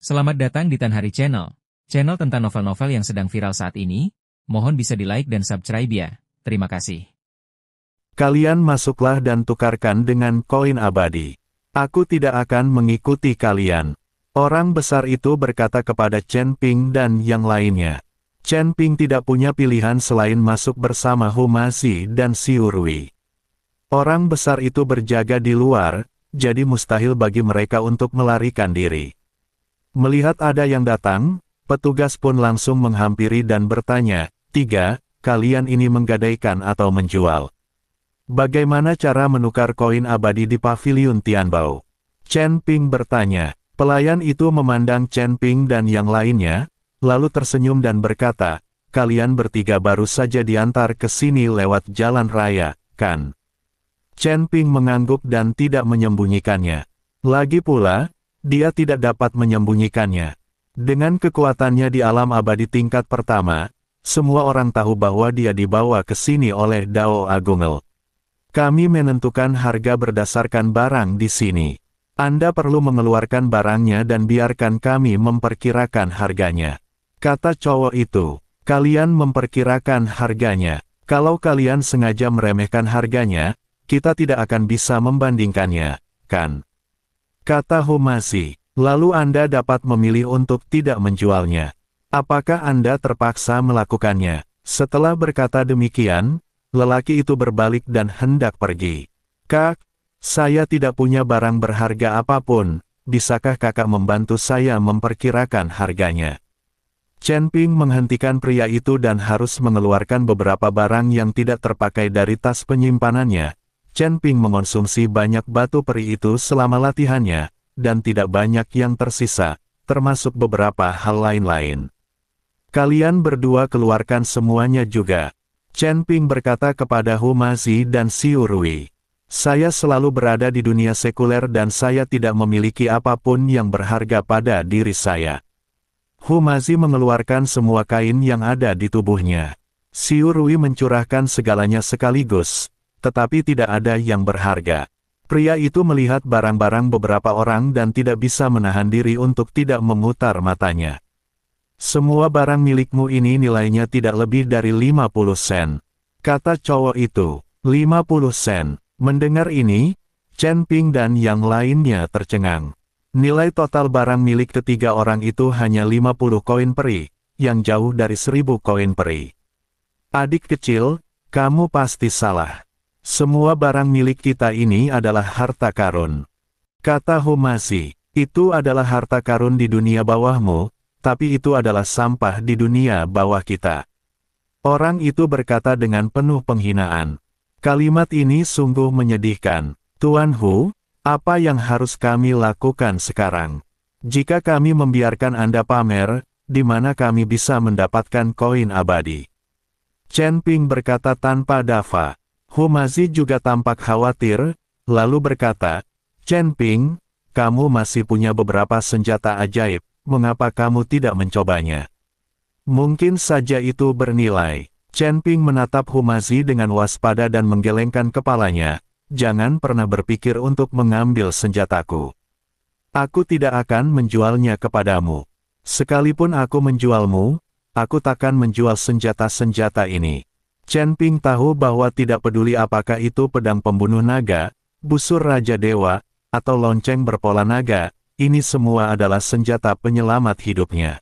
Selamat datang di Tan Hari Channel. Channel tentang novel-novel yang sedang viral saat ini. Mohon bisa di-like dan subscribe ya. Terima kasih. Kalian masuklah dan tukarkan dengan koin abadi. Aku tidak akan mengikuti kalian. Orang besar itu berkata kepada Chen Ping dan yang lainnya. Chen Ping tidak punya pilihan selain masuk bersama Humazi dan Xiu Rui. Orang besar itu berjaga di luar, jadi mustahil bagi mereka untuk melarikan diri. Melihat ada yang datang, petugas pun langsung menghampiri dan bertanya, "Tiga, kalian ini menggadaikan atau menjual? Bagaimana cara menukar koin abadi di paviliun Tianbao?" Chen Ping bertanya. Pelayan itu memandang Chen Ping dan yang lainnya, lalu tersenyum dan berkata, "Kalian bertiga baru saja diantar ke sini lewat jalan raya, kan?" Chen Ping mengangguk dan tidak menyembunyikannya. Lagi pula, dia tidak dapat menyembunyikannya. Dengan kekuatannya di alam abadi tingkat pertama, semua orang tahu bahwa dia dibawa ke sini oleh Dao Agungel. Kami menentukan harga berdasarkan barang di sini. Anda perlu mengeluarkan barangnya dan biarkan kami memperkirakan harganya. Kata cowok itu, "Kalian memperkirakan harganya. Kalau kalian sengaja meremehkan harganya, kita tidak akan bisa membandingkannya, kan?" Kata Humazi, "Lalu Anda dapat memilih untuk tidak menjualnya. Apakah Anda terpaksa melakukannya?" Setelah berkata demikian, lelaki itu berbalik dan hendak pergi. "Kak, saya tidak punya barang berharga apapun, bisakah kakak membantu saya memperkirakan harganya?" Chen Ping menghentikan pria itu dan harus mengeluarkan beberapa barang yang tidak terpakai dari tas penyimpanannya. Chen Ping mengonsumsi banyak batu peri itu selama latihannya, dan tidak banyak yang tersisa, termasuk beberapa hal lain-lain. "Kalian berdua keluarkan semuanya juga." Chen Ping berkata kepada Humazi dan Xiu Rui. "Saya selalu berada di dunia sekuler dan saya tidak memiliki apapun yang berharga pada diri saya." Humazi mengeluarkan semua kain yang ada di tubuhnya. Xiu Rui mencurahkan segalanya sekaligus, tetapi tidak ada yang berharga. Pria itu melihat barang-barang beberapa orang dan tidak bisa menahan diri untuk tidak memutar matanya. "Semua barang milikmu ini nilainya tidak lebih dari 50 sen. Kata cowok itu, 50 sen. Mendengar ini, Chen Ping dan yang lainnya tercengang. Nilai total barang milik ketiga orang itu hanya 50 koin peri, yang jauh dari 1000 koin peri. "Adik kecil, kamu pasti salah. Semua barang milik kita ini adalah harta karun," kata Humazi. "Itu adalah harta karun di dunia bawahmu, tapi itu adalah sampah di dunia bawah kita." Orang itu berkata dengan penuh penghinaan. Kalimat ini sungguh menyedihkan. "Tuan Hu, apa yang harus kami lakukan sekarang? Jika kami membiarkan Anda pamer, di mana kami bisa mendapatkan koin abadi?" Chen Ping berkata tanpa dafa. Humazi juga tampak khawatir, lalu berkata, "Chen Ping, kamu masih punya beberapa senjata ajaib, mengapa kamu tidak mencobanya? Mungkin saja itu bernilai." Chen Ping menatap Humazi dengan waspada dan menggelengkan kepalanya, "Jangan pernah berpikir untuk mengambil senjataku. Aku tidak akan menjualnya kepadamu. Sekalipun aku menjualmu, aku takkan menjual senjata-senjata ini." Chen Ping tahu bahwa tidak peduli apakah itu pedang pembunuh naga, busur Raja Dewa, atau lonceng berpola naga, ini semua adalah senjata penyelamat hidupnya.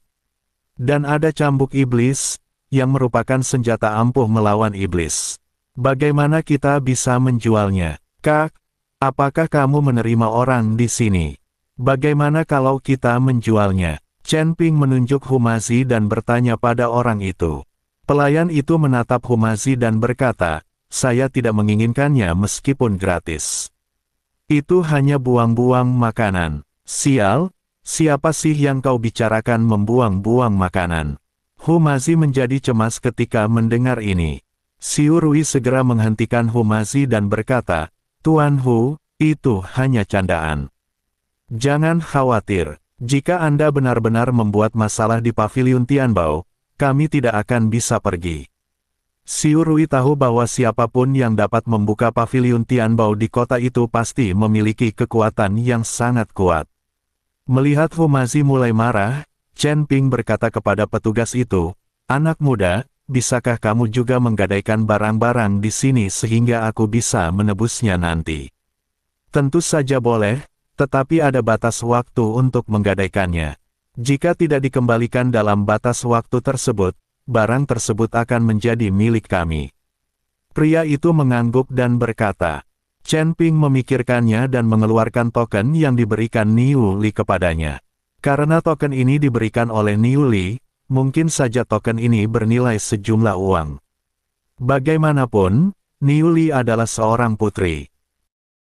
Dan ada cambuk iblis, yang merupakan senjata ampuh melawan iblis. Bagaimana kita bisa menjualnya? "Kak, apakah kamu menerima orang di sini? Bagaimana kalau kita menjualnya?" Chen Ping menunjuk Humazi dan bertanya pada orang itu. Pelayan itu menatap Humazi dan berkata, "Saya tidak menginginkannya meskipun gratis. Itu hanya buang-buang makanan." "Sial, siapa sih yang kau bicarakan membuang-buang makanan?" Humazi menjadi cemas ketika mendengar ini. Xiu Rui segera menghentikan Humazi dan berkata, "Tuan Hu, itu hanya candaan. Jangan khawatir, jika Anda benar-benar membuat masalah di paviliun Tianbao, kami tidak akan bisa pergi." Xiu Rui tahu bahwa siapapun yang dapat membuka paviliun Tianbao di kota itu pasti memiliki kekuatan yang sangat kuat. Melihat Humazi mulai marah, Chen Ping berkata kepada petugas itu, "Anak muda, bisakah kamu juga menggadaikan barang-barang di sini sehingga aku bisa menebusnya nanti?" "Tentu saja boleh, tetapi ada batas waktu untuk menggadaikannya. Jika tidak dikembalikan dalam batas waktu tersebut, barang tersebut akan menjadi milik kami." Pria itu mengangguk dan berkata. Chen Ping memikirkannya dan mengeluarkan token yang diberikan Niu Li kepadanya. Karena token ini diberikan oleh Niu Li, mungkin saja token ini bernilai sejumlah uang. Bagaimanapun, Niu Li adalah seorang putri.